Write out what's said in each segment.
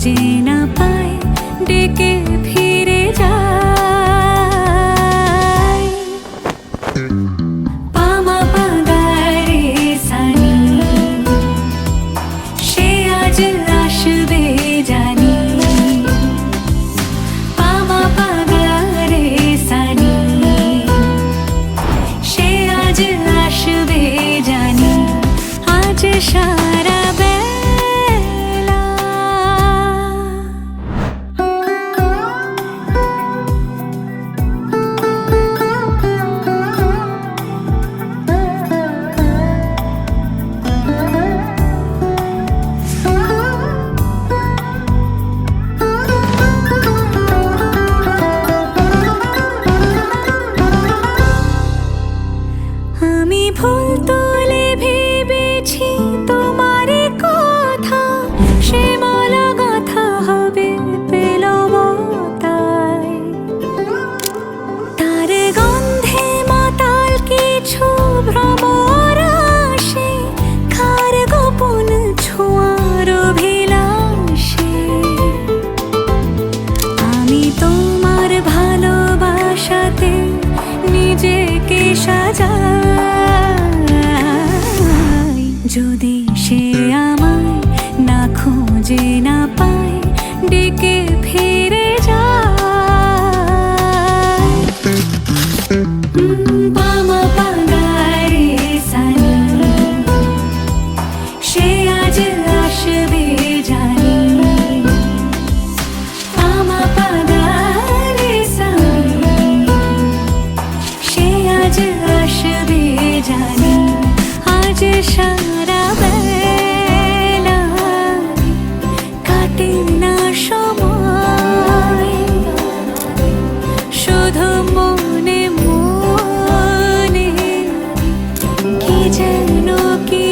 খোঁজে না পায় ডেকে ফিরে যায়। পামা পাগারে সানি সে আজ আসবে জানি। পামা পাগারে সানি সে আজ আসবে জানি। আজ সারা বেলা আমি ভুল তুলে ভেবেছি তোমার কথা, সে মালা গাঁথা হবে পেলাম তাই। তার গন্ধে মাতাল কিছু ভ্রমর আসে, কার গোপন ছোঁয়ার অভিলাষে। আমি তোমার ভালোবাসাতে নিজেকে সাজাই। যদি সে আমায় না খোঁজে না পায় ডেকে ফিরে যায়। পামা পাগারে সানি সে আজ আসবে জানি। পামা পাগারে সানি সে আজ আসবে জানি। আজ সারা বেলা কাটে না সময়, শুধু মনে মনে কি যেন কি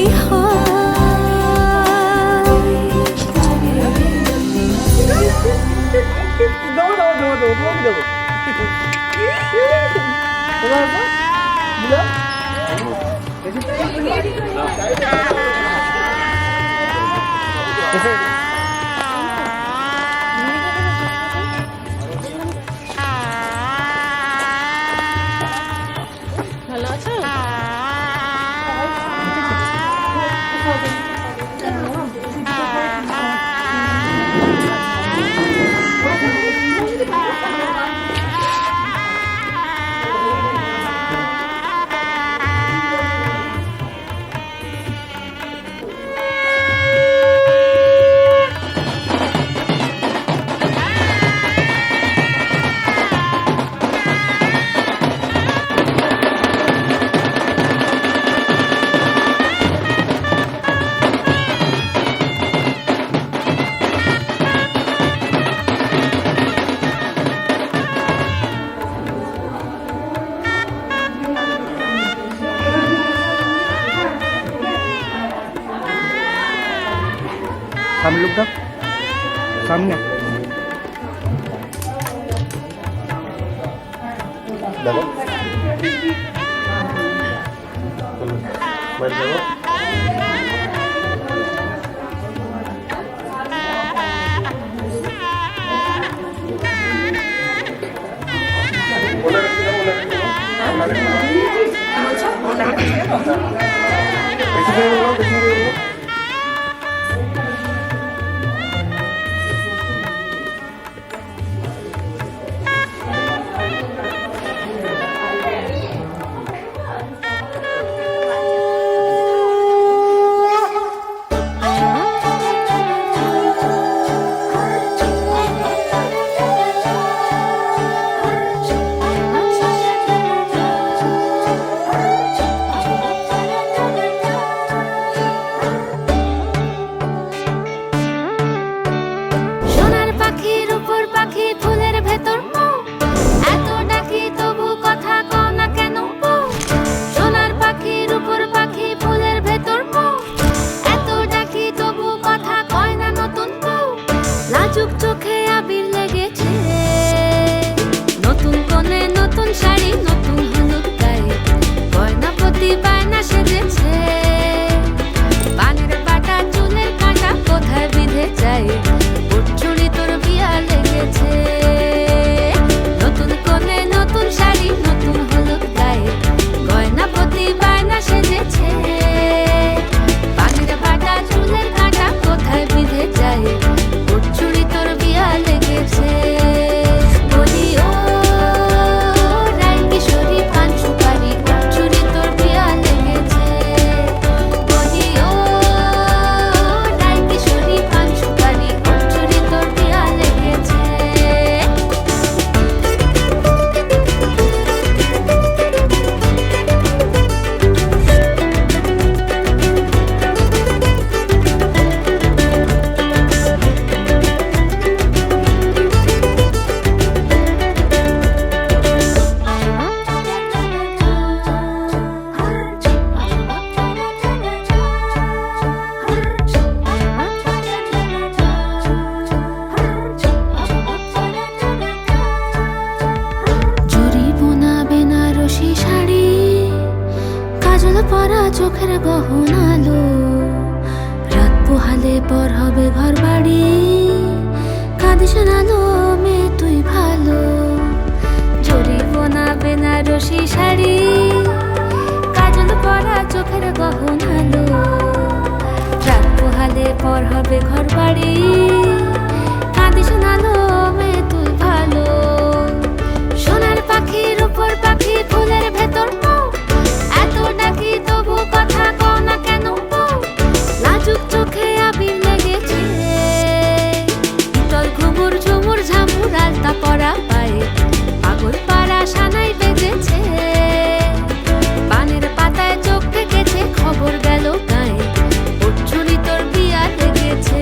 ভালো আছো? सामने लोग का सामने देखो बैठ जाओ। চোখের গহনালো রাত পোহালে পর হবে ঘর বাড়ি কাঁদি শোনালো মেয়ে তুই ভালো সোনার পাখির উপর পাখি ফুলের ভেতর পাও এত ডাকি তবু কথা কও না কেন পাও লাজুক চোখে আবির লেগেছে তোর ঘুমুর ঝুমুর ঝামুর আলতা পরা পায়ে পাগল পাড়া সানাই বেজেছে পানের পাতায় চোখ থেকেছে খবর গেল গায়ে উঠছুনি তোর বিয়া লেগেছে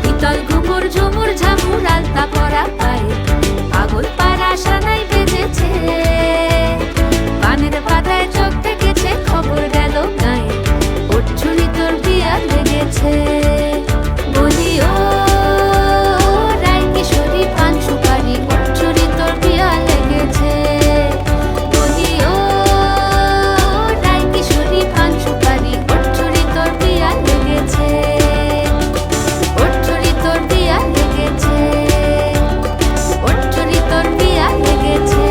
পিতল ঘুমুর ঝুমুর ঝামুর আলতা পরা পায়ে পাগল পাড়া সানাই বেজেছে পানের পাতায় চোখ থেকেছে খবর গেল গায়ে উঠছুনি তোর বিয়া লেগেছে বলি ও রাই কিশোরী পান সুপারি উঠছুনি তোর বিয়া লেগেছে বলি ও রাই কিশোরী পান সুপারি উঠছুনি তোর বিয়া লেগেছে উঠছুনি তোর বিয়া লেগেছে উঠছুনি তোর বিয়া লেগেছে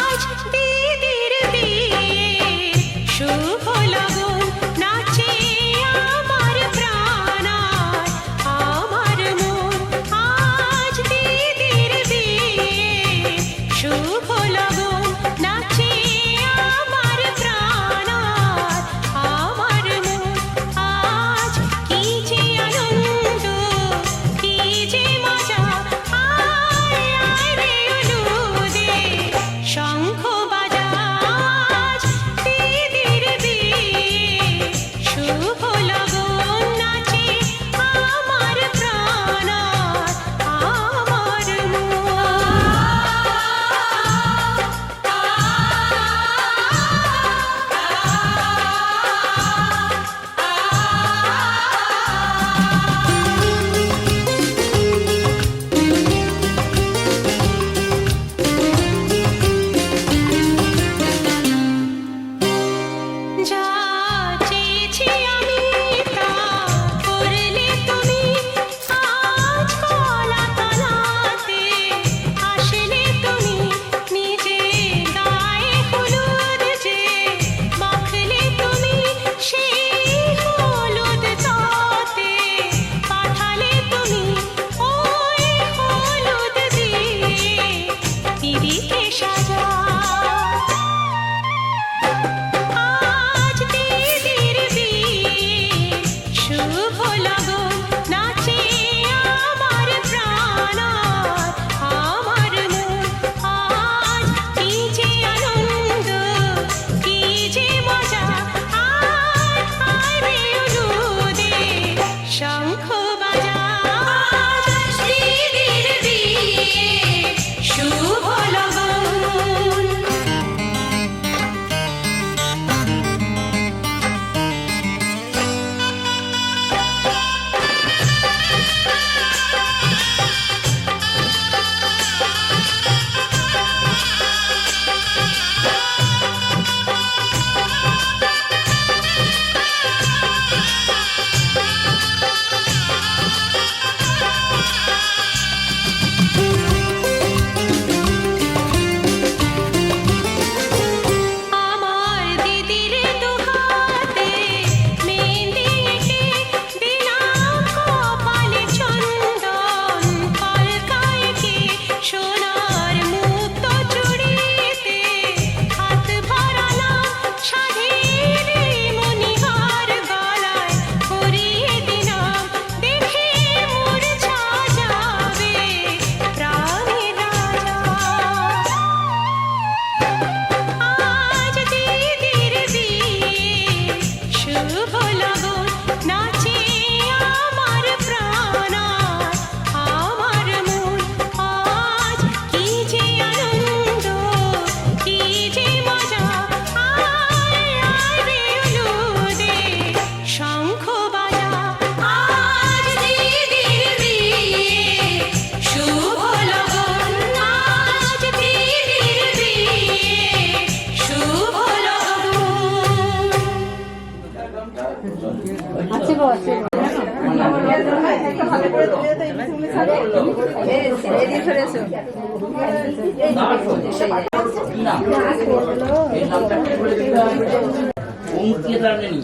আজ দিদির বিয়ে শুভ লগন নাচে আমার প্রাণ আমার মন আজ দিদির বিয়ে শুভ লগন নাচে আমার প্রাণ আমার মন আজ কি যে আনন্দ কি যে মজা আয় আয় রে অনুদে শঙ্খ বাজাজ দিদির বিয়ে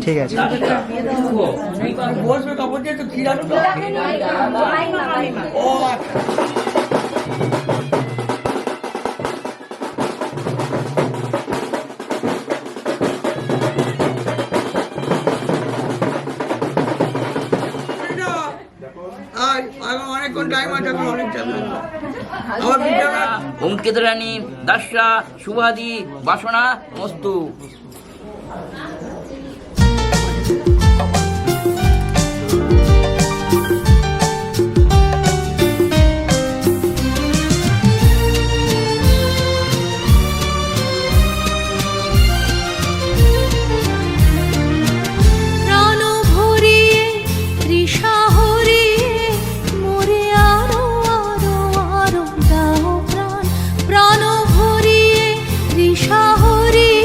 ঠিক আছে। অঙ্কিত রানী দাসা শুভাদি বাসনা মস্তু। প্রাণ ভরিয়ে তৃষা হরিয়ে মোরে আরো আরো আরো দাও প্রাণ। প্রাণ ভরিয়ে তৃষা হরিয়ে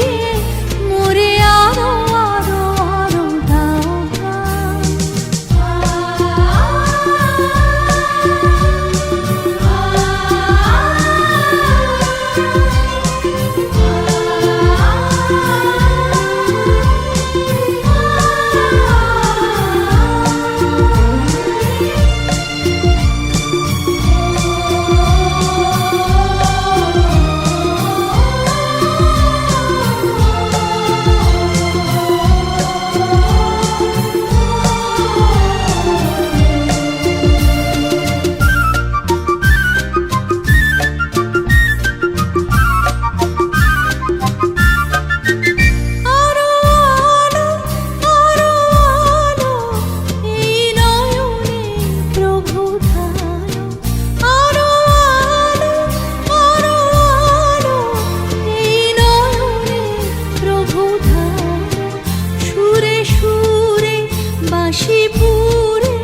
মোরে আরো আরো আরো দাও প্রাণ। আরো আলো আরো আলো এই নয়নে প্রভু ধারো। আরো আলো আরো আলো এই নয়নে প্রভু ধারো। সুরে সুরে বাঁশি পুরে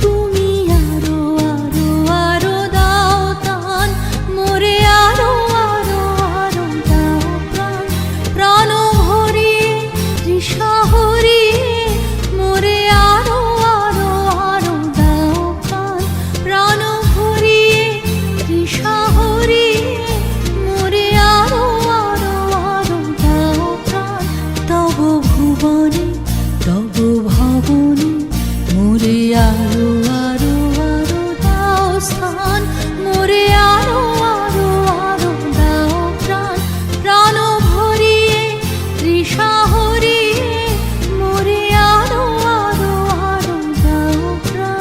তুমি আরো আরো আরো দাও তান। মোরে আরো আরো আরো দাও প্রাণ। প্রাণ ভরিয়ে তৃষা হরিয়ে মোরে আরো আরো আরো দাও প্রাণ। প্রাণ ভরিয়ে তৃষা হরিয়ে মোরে আরো আরো আরো দাও প্রাণ। তব ভুবনে তব ভবনে মোরে আরো আরো আরো দাও স্থান। মোরে আরো আরো আরো দাও প্রাণ। প্রাণ ভরিয়ে তৃষা হরিয়ে মোরে আরো আরো আরো দাও প্রাণ।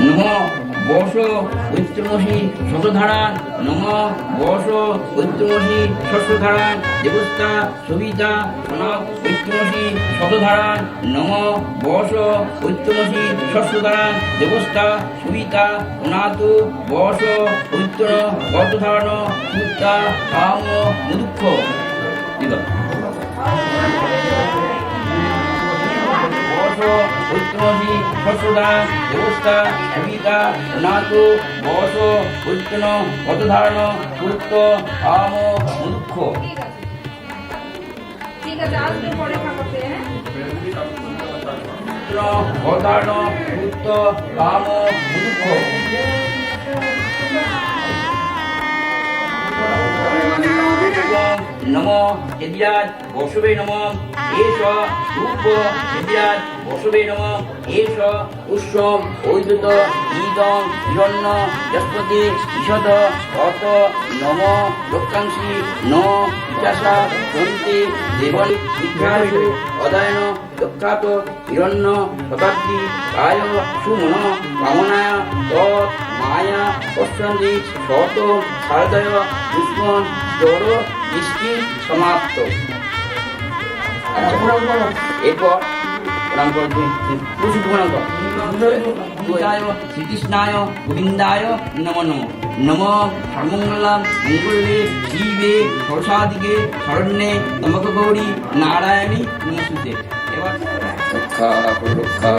নম বর্ষ ঐত্রমসী শতধারান। নম বর্ষ ঐত্রমসী শস্যধারান দেবস্থা সবিতা সনক ঐত্রমসী শতধারান। নম বর্ষ ঐত্রমসী শস্যধারান দেবস্থা সবিতা অনাথ বর্ষ ঐত্র গতধারণ সুতা কাম মুদুক্ষ। ঐত্রমসী শস্যদান দেবস্থা সবিতা অনাথ বর্ষ ঐত্র গতধারণ সূত্র আম মুদুক্ষ। গতধারণ সূত্র আম মুদুক্ষ। নম যদিরাজ বসবে নম এষ রূপ যদিরাজ বসবে নম এষ উৎসব ঐদ্যুত ঈদং হিরণ্য যস্পতি ঈষদ অত নম রক্ষাংসি ন বিকাশা সন্তি দেবন বিঘ্নাসু অদায়ন দক্ষাত হিরণ্য শতাব্দী কায় সুমন কামনায় তৎ মায়া পশ্যন্তি শত শারদয় দুষ্মন জড় দৃষ্টি সমাপ্ত। এরপর প্রণাম করো, তুমি প্রণাম করো। গোবিন্দায় শ্রীকৃষ্ণায় গোবিন্দায় নমো নমো। নমো সর্বমঙ্গলাম মঙ্গলে শিবে সরসাদিকে শরণ্যে তমক গৌরী নারায়ণী নমস্তুতে। এবার রক্ষা রক্ষা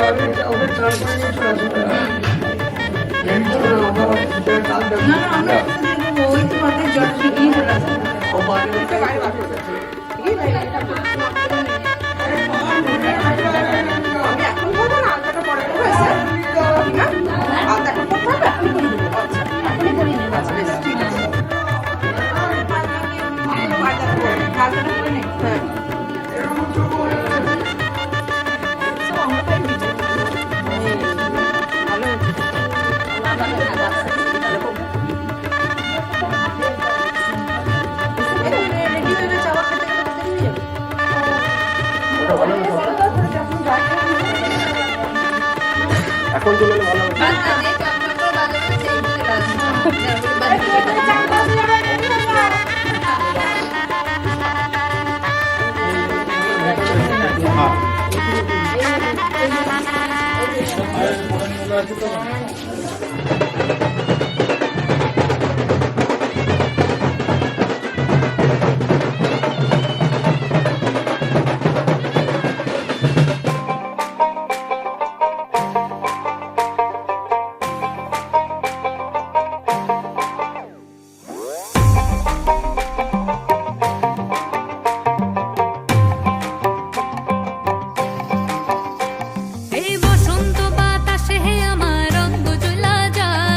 এখন চলে এলে ভালো হবে। এই বসন্ত বাতাসে আমার রঙ্গ জ্বলা যায়।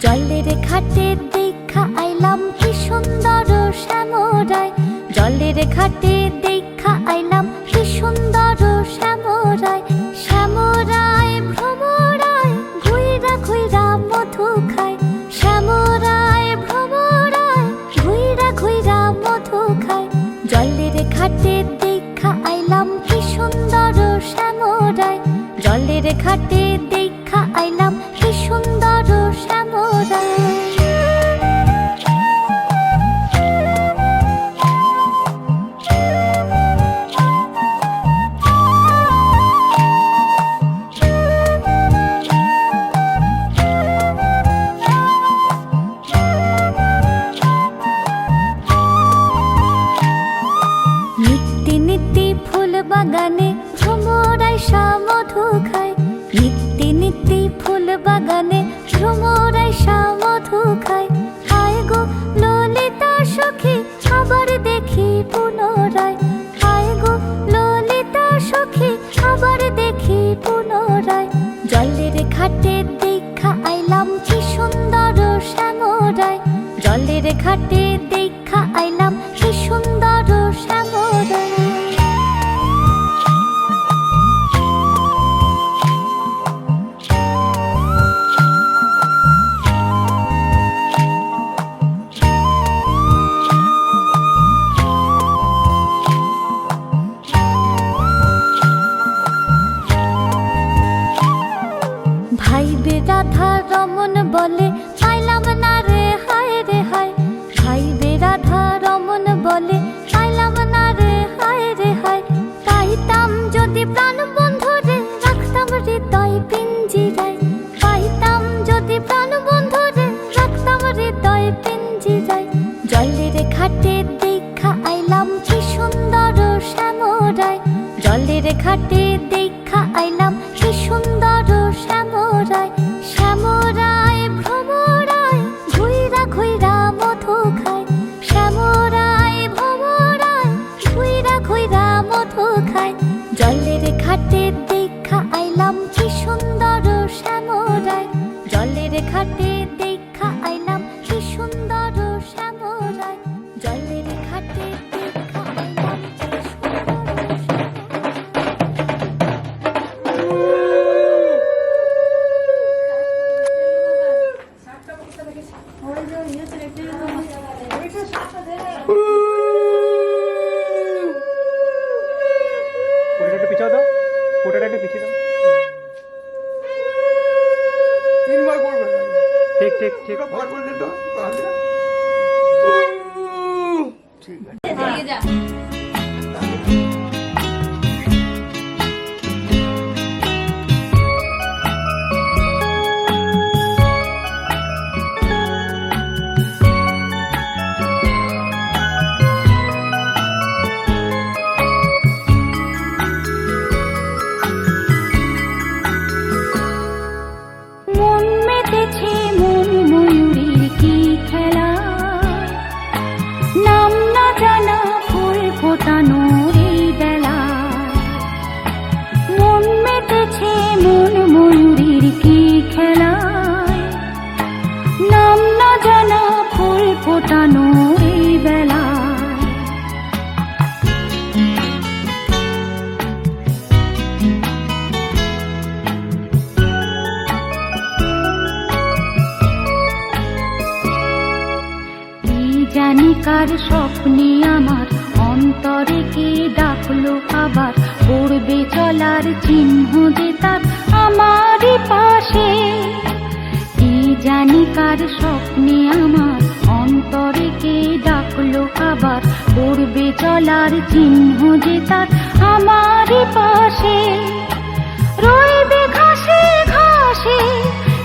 জলের ঘাটে দেখা আইলাম কি সুন্দর শ্যামরায়, জলের ঘাটে দেখা আইলাম কি সুন্দর শ্যামরায়। শ্যামরায় ভ্রমরায় ঘুইরা ঘুইরা মধু খায়, শ্যামরায় ভ্রমরায় ঘুইরা ঘুইরা মধু খায়। জলের ঘাটে দেখা আইলাম কি সুন্দর শ্যামরায়, জলের ঘাটে দেখা আইলাম কি সুন্দর শ্যামরায়। নিত্যি নিত্যি ফুল বাগানে ভ্রমরায় মধু খায়, নিত্যি নিত্যি ফুল বাগানে ভ্রমরায় মধু খায়। হায় গো ললিতা সখী আবার দেখি পুনরায়, হায় গো ললিতা সখী আবার দেখি পুনরায়। জলের ঘাটে দেখা আইলাম কি সুন্দর শ্যামরায়, জলের ঘাটে দেখা আইলাম কি সুন্দর শ্যামরায়। ভাইবে রাধা রমন বলে পাইলাম না রে হায় রে হায়, ভাইবে রাধা রমন বলে পাইলাম না রে হায় রে হায়। পাইতাম যদি প্রাণ বন্ধুরে রাখতাম হৃদয় পিঞ্জিরায়, পাইতাম যদি প্রাণ বন্ধুরে রাখতাম হৃদয় পিঞ্জিরায়। জলের ঘাটে দেখা আইলাম কি সুন্দর শ্যামরায়, জলের ঘাটে দেখা আইলাম কি সুন্দর শ্যামরায়। শ্যামরায় ভ্রমরায় ঘুইরা ঘুইরা মধু খায়, শ্যামরায় ভ্রমরায় ঘুইরা ঘুইরা মধু খায়। জলের ঘাটে দেখা আইলাম কি সুন্দর শ্যামরায়, জলের ঘাটে দেখা আইলাম কি সুন্দর শ্যামরায়, জলের ঘাটে দেখা আইলাম কি সুন্দর ফটোটা একটু পিছাও দাও, ফটোটা একটু পিছিয়ে দাও। তিনবার করবে ঠিক ঠিক ঠিক। ভাগ করে দিত তাহলে ঠিক আছে। মন মেতেছে মন ময়ূরীর কি খেলা, নাম না জানা ফুল ফোটানোর এই বেলা। মন মেতেছে মন ময়ূরীর কি খেলা, নাম না জানা ফুল ফোটানোর এই বেলা। জানি কার স্বপ্নে আমার অন্তরে কে ডাকলো আবার, পড়বে চলার চিহ্ন যে তার আমারই পাশে। কি জানি কার স্বপ্নে আমার অন্তরে কে ডাকলো আবার, পড়বে চলার চিহ্ন যে তার আমারই পাশে। রইবে ঘাসে ঘাসে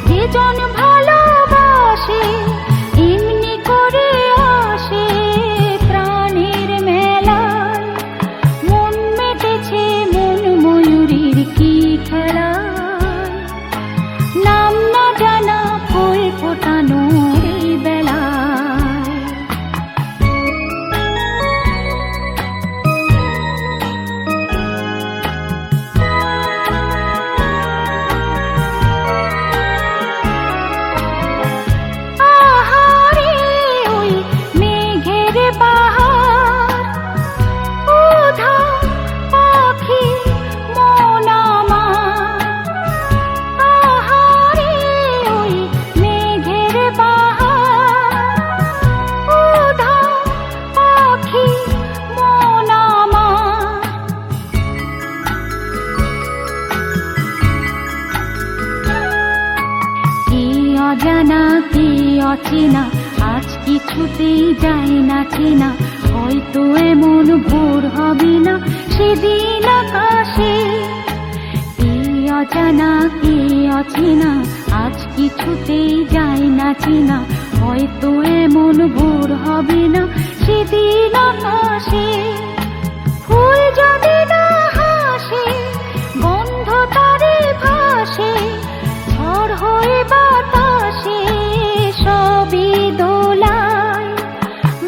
যে জন ভালোবাসে, এমনি করে আসে প্রাণের মেলায়। অচেনা আজ কিছুতেই যায় না চেনা, হয়তো এমন ভোর হবে না সেদিন আকাশে। কে অজানা কে অচেনা আজ কিছুতেই যায় না চেনা, হয়তো এমন ভোর হবে না সেদিন আকাশে। ফুল যদি না হাসে গন্ধ তারে ভাসে, ঝড় হয়ে বাতাসে সবই দোলায়।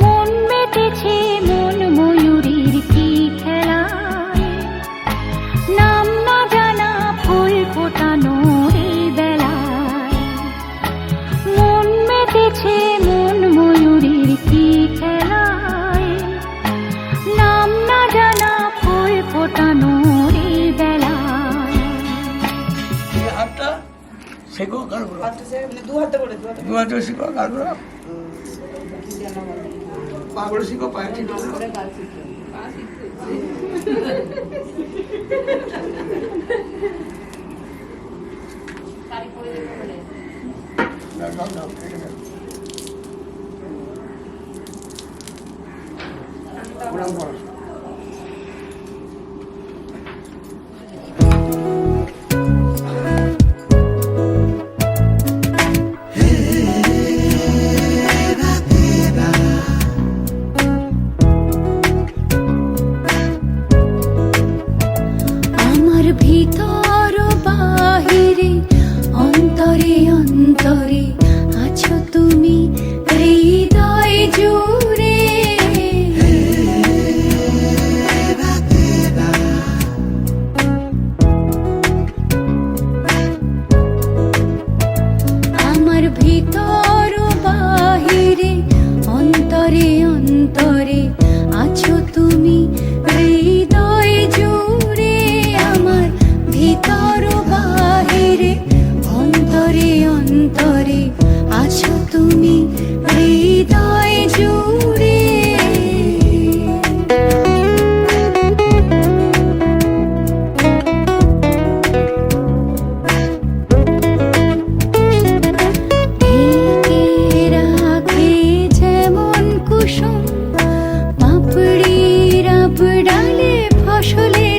মন মেতেছে মন ময়ূরীর কি খেলায়, নাম না জানা ফুল ফোটানোর এই বেলায়। মন মেতেছে মন ময়ূরীর কি খেলায়, নাম না জানা ফুল ফোটানোর এই বেলায়। হাতটা শেখো গান করো, দু হাতে শিখো গান করো, পা করে শিখো, পায়ে ঠিক করো। দাও, দাও, ঠিক আছে। প্রণাম করো। আমার ভিতর বাহিরে অন্তরে অন্তরে আছো তুমি হৃদয় জুড়ে। আমার ভিতর বাহিরে অন্তরে অন্তরে আছো তুমি হৃদয় জুড়ে। আমার ভিতর বাহিরে অন্তরে অন্তরে আছো তুমি হৃদয় জুড়ে। ঢেকে রাখে যেমন কুসুম পাপড়ির ডালে ফসলে